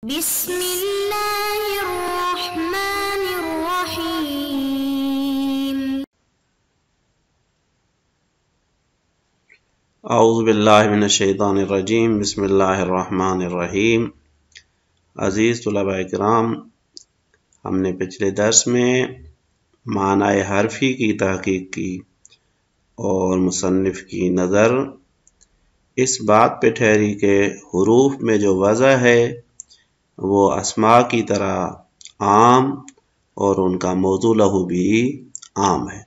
बिस्मिल्लाहिर्रहमानिर्रहीम। औज़ु बिल्लाहि मिनश्शैतानिर्रजीम। बिस्मिल्लाहिर्रहमानिर्रहीम। अज़ीज़ तुलबा इकराम, हमने पिछले दर्स में मानाए हरफी की तहकीक की और मुसन्निफ की नज़र इस बात पे ठहरी कि हुरूफ में जो वज़ा है वो अस्मा की तरह आम और उनका मौज़ू लहू भी आम है।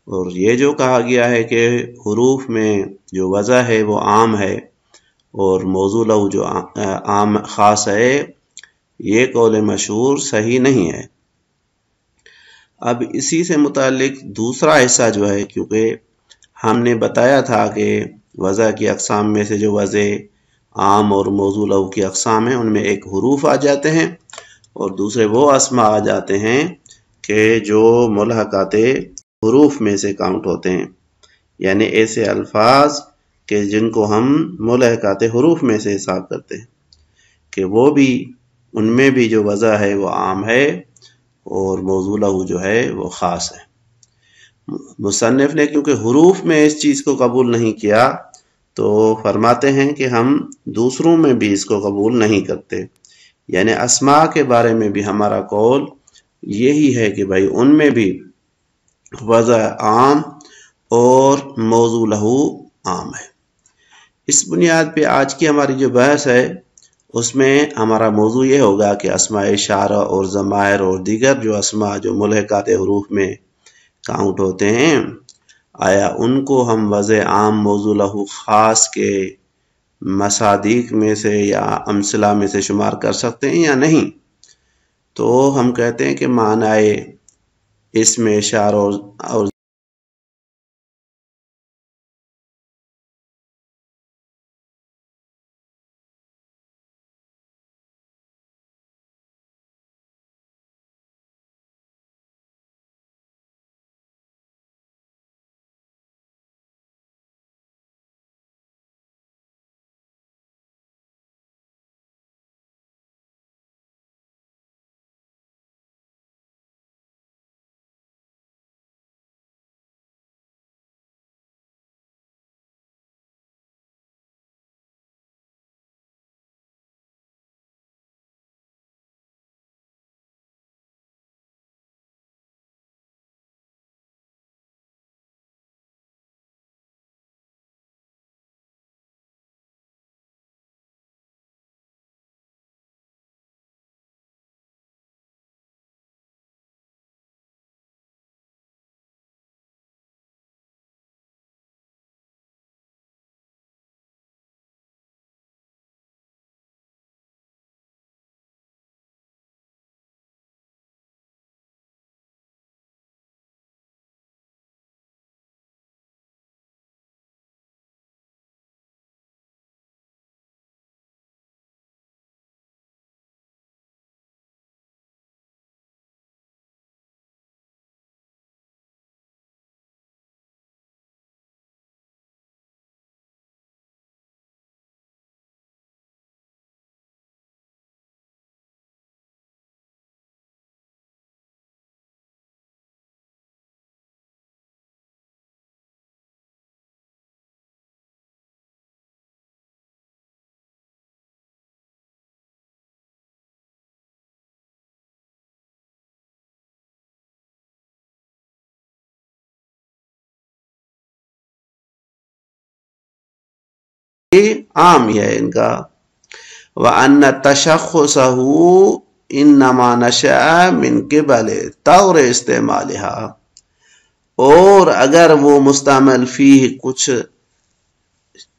और ये जो कहा गया है कि हुरूफ में जो वज़ा है वो आम है और मौज़ू लहू जो आम ख़ास है, ये कौल मशहूर सही नहीं है। अब इसी से मुतालिक दूसरा हिस्सा जो है, क्योंकि हमने बताया था कि वज़ा की अक़साम में से जो वज़े आम और मौज़ू लहू की अक़साम है, उनमें एक हुरूफ आ जाते हैं और दूसरे वो अस्मा आ जाते हैं कि जो मुल्हक़ाते हुरूफ में से काउंट होते हैं, यानी ऐसे अल्फाज के जिनको हम मुल्हक़ाते हुरूफ में से हिसाब करते हैं कि वो भी उनमें भी जो वज़ा है वो आम है और मौज़ू लहू जो है वो ख़ास है। मुसन्निफ ने क्योंकि हुरूफ में इस चीज़ को कबूल नहीं किया तो फरमाते हैं कि हम दूसरों में भी इसको कबूल नहीं करते, यानी अस्मा के बारे में भी हमारा कौल यही है कि भाई उनमें भी वज़ा आम और मौज़ू लहू आम है। इस बुनियाद पे आज की हमारी जो बहस है उसमें हमारा मौजू ये होगा कि अस्मा इशारा और ज़मायर और दीगर जो अस्मा जो मुल्हक़ाते हुरूफ में काउंट होते हैं, आया उनको हम वज़े आम मौज़ू लहू ख़ास के मसादीक में से या अमसला में से शुमार कर सकते हैं या नहीं। तो हम कहते हैं कि मानाए इसमें इशारा और आम है इनका। व अन्न तशख़्ख़ुसहु इन्नमा नशअ मिन क़िबल तौर इस्तेमालिहा, और अगर वो मुस्तमल फीह कुछ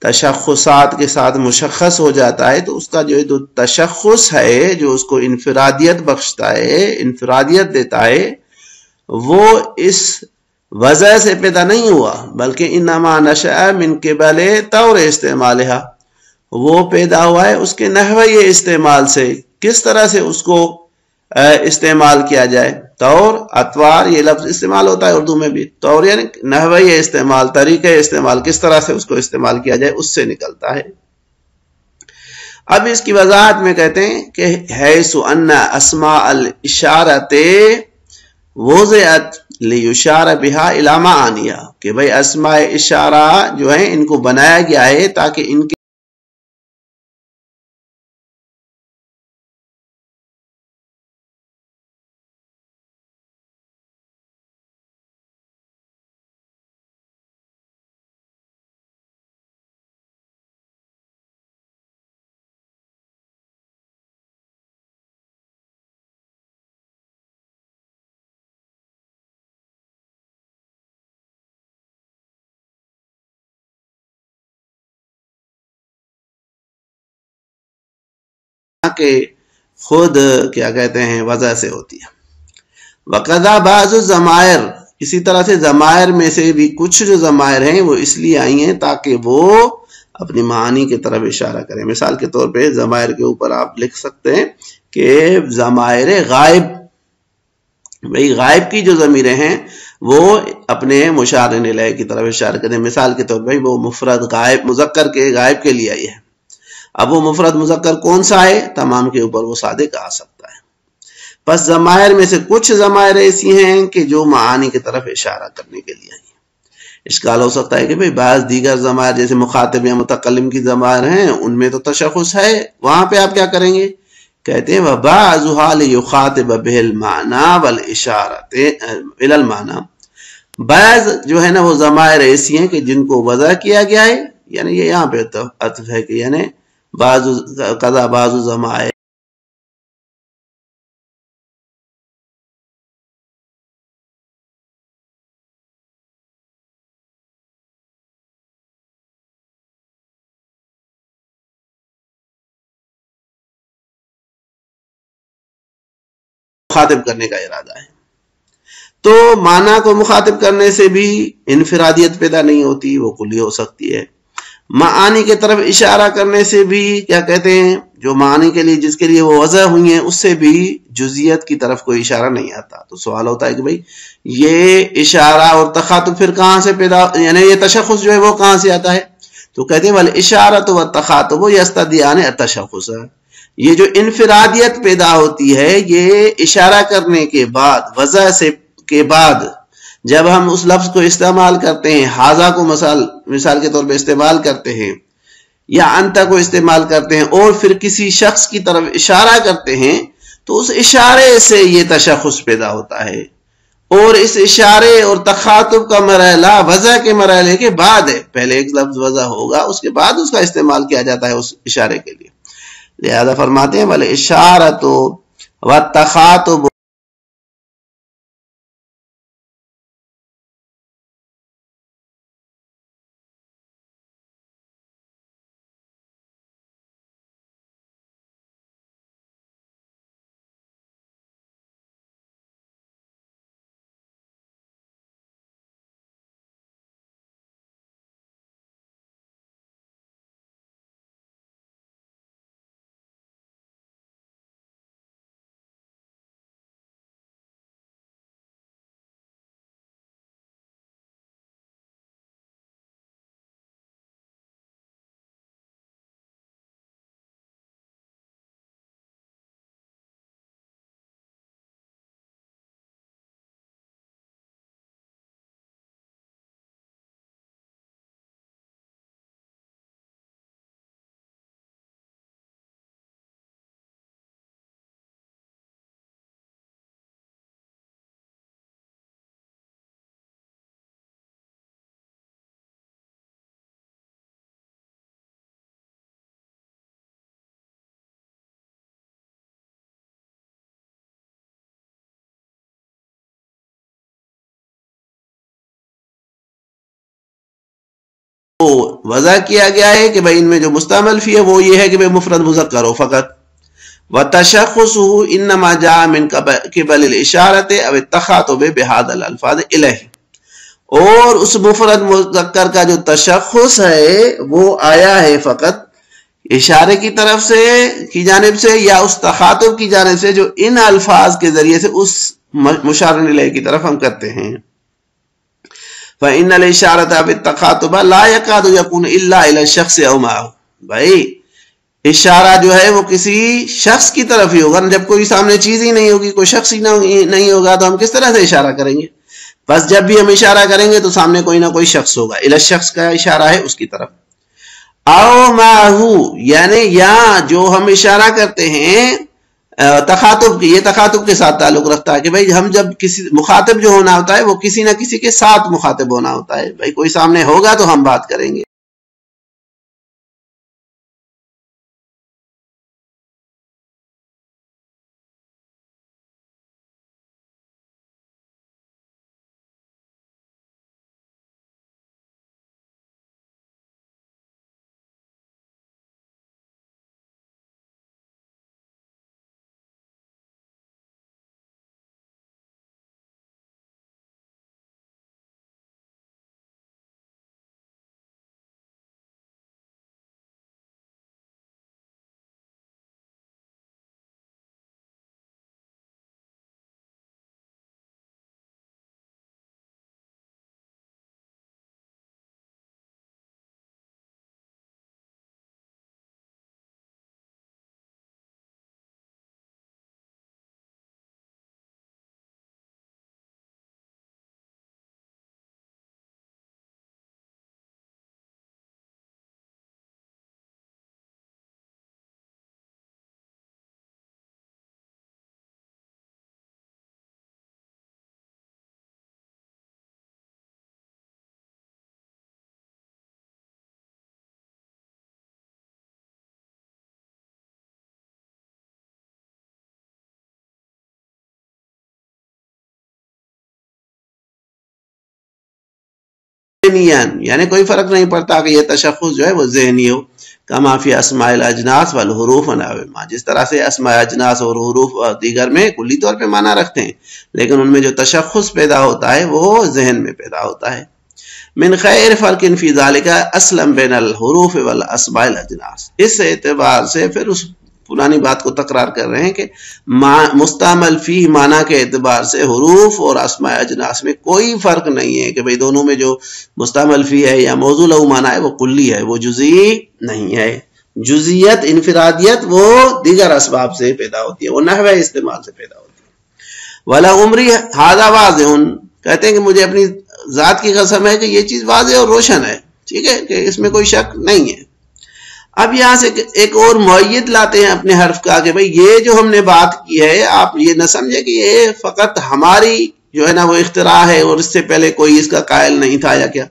तशख़्ख़ुसात के साथ मुशख़्ख़स हो जाता है तो उसका जो तशख़्ख़ुस है, जो उसको इन्फिरादियत बख्शता है, इन्फिरादियत देता है, वो इस वजह से पैदा नहीं हुआ, बल्कि इन्नमा नशअ मिन क़िबल तौर इस्तेमालिहा, वो पैदा हुआ है उसके नहवी इस्तेमाल से। किस तरह से उसको इस्तेमाल किया जाए, तौर अतवार ये लफ्ज इस्तेमाल होता है उर्दू में भी, तौर यानी नहवी इस्तेमाल, तरीके इस्तेमाल, किस तरह से उसको इस्तेमाल किया जाए उससे निकलता है। अब इसकी वजाहत में कहते हैं कि हैसु अन्ना अस्मा अल इशारते वज़अत लियुशार बिहा इला मानिया, कि भाई अस्मा इशारा जो है इनको बनाया गया है ताकि इनके खुद क्या कहते हैं वजह से होती है। वक़दा बाज़ु ज़मायर, इसी तरह से ज़मायर में से भी कुछ जो ज़मायर हैं वो इसलिए आई हैं ताकि वो अपनी मानी की तरफ इशारा करें। मिसाल के तौर पे ज़मायर के ऊपर आप लिख सकते हैं कि ज़मायर गायब, भाई गायब की जो ज़मीरें हैं वो अपने मुशार इलैहि की तरफ इशारा करें। मिसाल के तौर पर भाई वो मुफरद गायब मुज़क्कर के गायब के लिए आई है। अब वो मुफरद मुज़क्कर कौन सा है, तमाम के ऊपर वो सादिक आ सकता है। बस ज़मायर में से कुछ ज़मायर ऐसी हैं कि जो मानी की तरफ इशारा करने के लिए आई है। इश्काल हो सकता है कि भाई बाज़ दीगर ज़मायर जैसे मुखातिब या मुतकल्लिम की ज़मायर हैं उनमें तो तशख़्ख़ुस है, वहां पे आप क्या करेंगे, कहते हैं वह बाज़ुहा लियुखातिब बिल माना वल इशारते इलल माना। बाज़ जो है ना वो ज़मायर ऐसी हैं कि जिनको वज़ा किया गया है, यानी ये यहाँ पे अतफ़ है कि यानी बाज़ु कज़ा बाज़ु ज़मायर मुखातिब करने का इरादा है। तो माना को मुखातिब करने से भी इनफिरादियत पैदा नहीं होती, वो कुली हो सकती है। मानी की तरफ इशारा करने से भी क्या कहते हैं, जो मानी के लिए जिसके लिए वो वजह हुई है उससे भी जुजियत की तरफ कोई इशारा नहीं आता। तो सवाल होता है कि भाई ये इशारा और तखातुब फिर कहां से पैदा, यानी ये तशख़्ख़ुस जो है वो कहां से आता है। तो कहते हैं वल इशारत व तखातुब यस्तदियान तशख़्ख़ुस, ये जो इनफिरादियत पैदा होती है ये इशारा करने के बाद, वजह से के बाद जब हम उस लफ्ज को इस्तेमाल करते हैं, हाजा को मिसाल के तौर पे इस्तेमाल करते हैं या अंता को इस्तेमाल करते हैं और फिर किसी शख्स की तरफ इशारा करते हैं, तो उस इशारे से ये तशख़्ख़ुस पैदा होता है। और इस इशारे और तखातुब का मरहला वजह के मरहले के बाद है। पहले एक लफ्ज वजह होगा, उसके बाद उसका इस्तेमाल किया जाता है उस इशारे के लिए। लिहाजा फरमाते हैं वल इशारतु व तखातुब वजह किया गया है कि भाई इनमें जो मुस्तमल फी है वो ये है कि भाई मुफरद मुज़क्कर हो फकत। व तशख़्ख़ुसुहु इन्नमा जाअ मिन क़िबल इशारत अव तख़ातुब बिहादल अल्फाज इलैहि, और उस मुफरद मुज़क्कर का जो तशख़्ख़ुस है वो आया है फकत इशारे की तरफ से की जानिब से या उस तख़ातुब की जानिब से जो इन अल्फाज के जरिए से उस मुशार इलैहि की तरफ हम करते हैं। फ़इन्नल इशारत बित्तख़ातुब ला यकादु यकूनु इल्ला इला शख़्स औ माहु, भाई इशारा जो है वो किसी शख्स की तरफ ही होगा। जब कोई सामने चीज ही नहीं होगी, कोई शख्स ही नहीं होगा, तो हम किस तरह से इशारा करेंगे? बस जब भी हम इशारा करेंगे तो सामने कोई ना कोई शख्स होगा, इला शख्स का इशारा है उसकी तरफ। आओ माहू, यानी या जो हम इशारा करते हैं तखातुब, ये तखातुब के साथ ताल्लुक रखता है कि भाई हम जब किसी मुखातिब जो होना होता है वो किसी ना किसी के साथ मुखातिब होना होता है। भाई कोई सामने होगा तो हम बात करेंगे। यानी कोई फर्क नहीं पड़ता कि यह तशख्खुस जो है वो ज़हनी हो। कमाफी अस्माइल अजनास वल हुरूफ नवमा, जिस तरह से अस्मा अजनास और हुरूफ दीगर में कुल्ली तौर पे माना रखते हैं, लेकिन उनमें जो तशख्खुस पैदा होता है वो जहन में पैदा होता है। मिन खैर फर्किन फी ज़ालिका असलम बैनल हुरूफ वल अस्माइल अजनास, इस एतबार से फिर उस पुरानी बात को तकरार कर रहे हैं कि मुस्तमल फी माना के एतबार से हुरूफ और अस्मा अजनास में कोई फर्क नहीं है कि भाई दोनों में जो मुस्तमल फी है या मौजू लहू माना है वो कुल्ली है, वो जुजी नहीं है। जुजियत इनफिरादियत वो दीगर असबाब से पैदा होती है, वो नहवे इस्तेमाल से पैदा होती है। वला उमरी हाजा वाज़िहुन, कहते हैं कि मुझे अपनी जात की कसम है कि ये चीज वाज़ेह और रोशन है, ठीक है, कि इसमें कोई शक नहीं है। अब यहां से एक और मुय्यद लाते हैं अपने हर्फ का कि भाई ये जो हमने बात की है, आप ये न समझे कि ये फकत हमारी जो है ना वो इख्तिरा है और इससे पहले कोई इसका कायल नहीं था या क्या।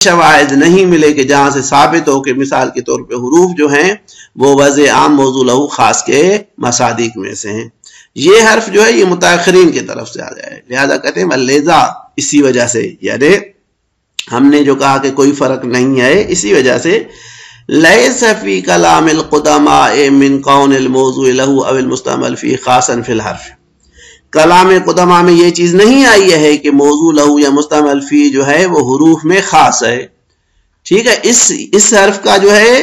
शवाहिद नहीं मिले कि जहां से साबित हो कि मिसाल के तौर पे हुरूफ जो हैं वो वज़े आम मौजू लहू खास के मसादिक में से हैं। ये हर्फ जो है ये मुताखरीन की तरफ से आ जाए, लिहाजा कहते हैं वल्लेजा, इसी वजह से, यानी हमने जो कहा कि कोई फर्क नहीं है इसी वजह से। लैस फी कलामिल कुदमा मिन कौनिल मौजू लहू अविल मुस्तमल फी खासन फिल हर्फ, कलाम कुदमा में ये चीज नहीं आई है कि मौजू लहू या मुस्तमल फी जो है वो हुरूफ में खास है, ठीक है। इस हर्फ का जो है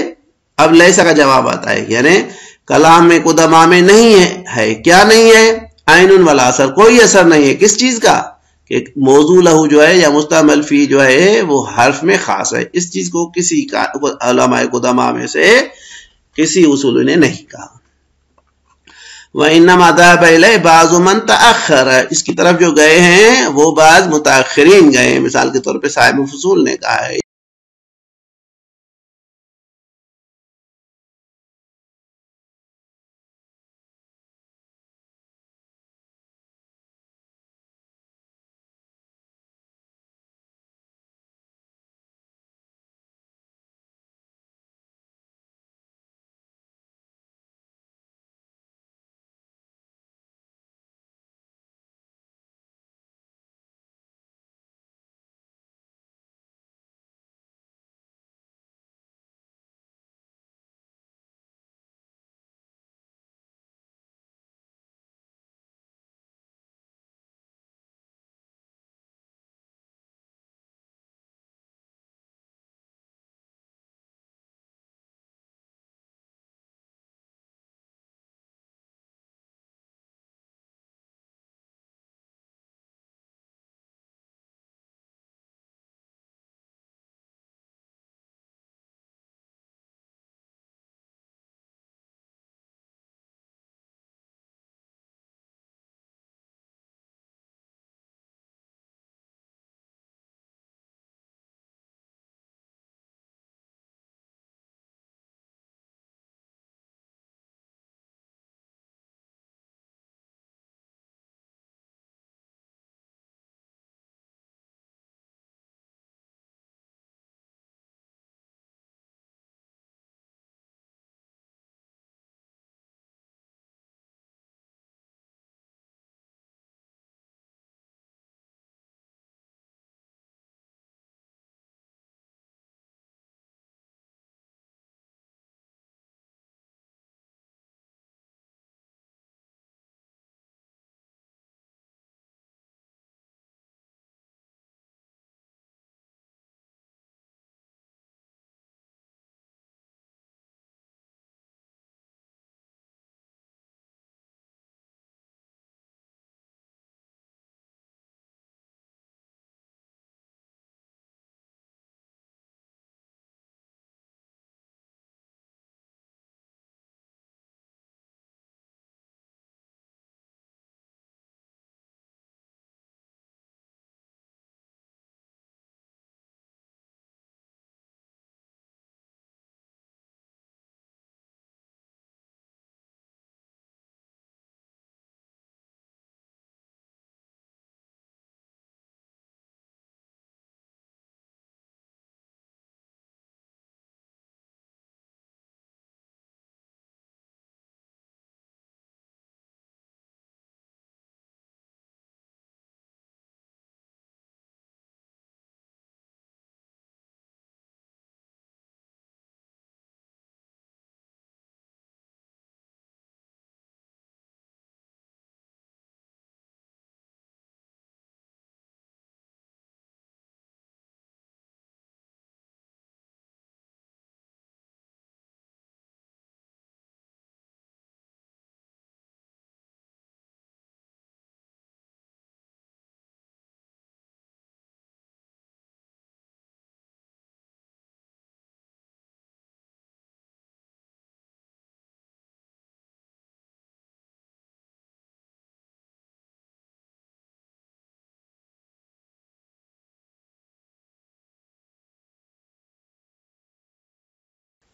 अब लैसा का जवाब आता है, यानी कलाम में कुदमा में नहीं है क्या नहीं है? आइनुन वाला असर, कोई असर नहीं है किस चीज का, कि मौजू लहू जो है या मुस्तमल फी जो है वो हर्फ में खास है। इस चीज को किसी का उलमाए कुदमा में से किसी उसूल ने नहीं कहा। वह इन्नमा ज़हब इलैहि बाज़ु मन तअख्खर, इसकी तरफ जो गए हैं वो बाज मुताखिरीन गए, मिसाल के तौर पे साहिब फुसूल ने कहा है।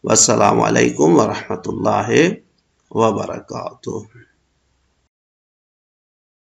वस्सलामु अलैकुम वरहमतुल्लाहि वबरकातुहू।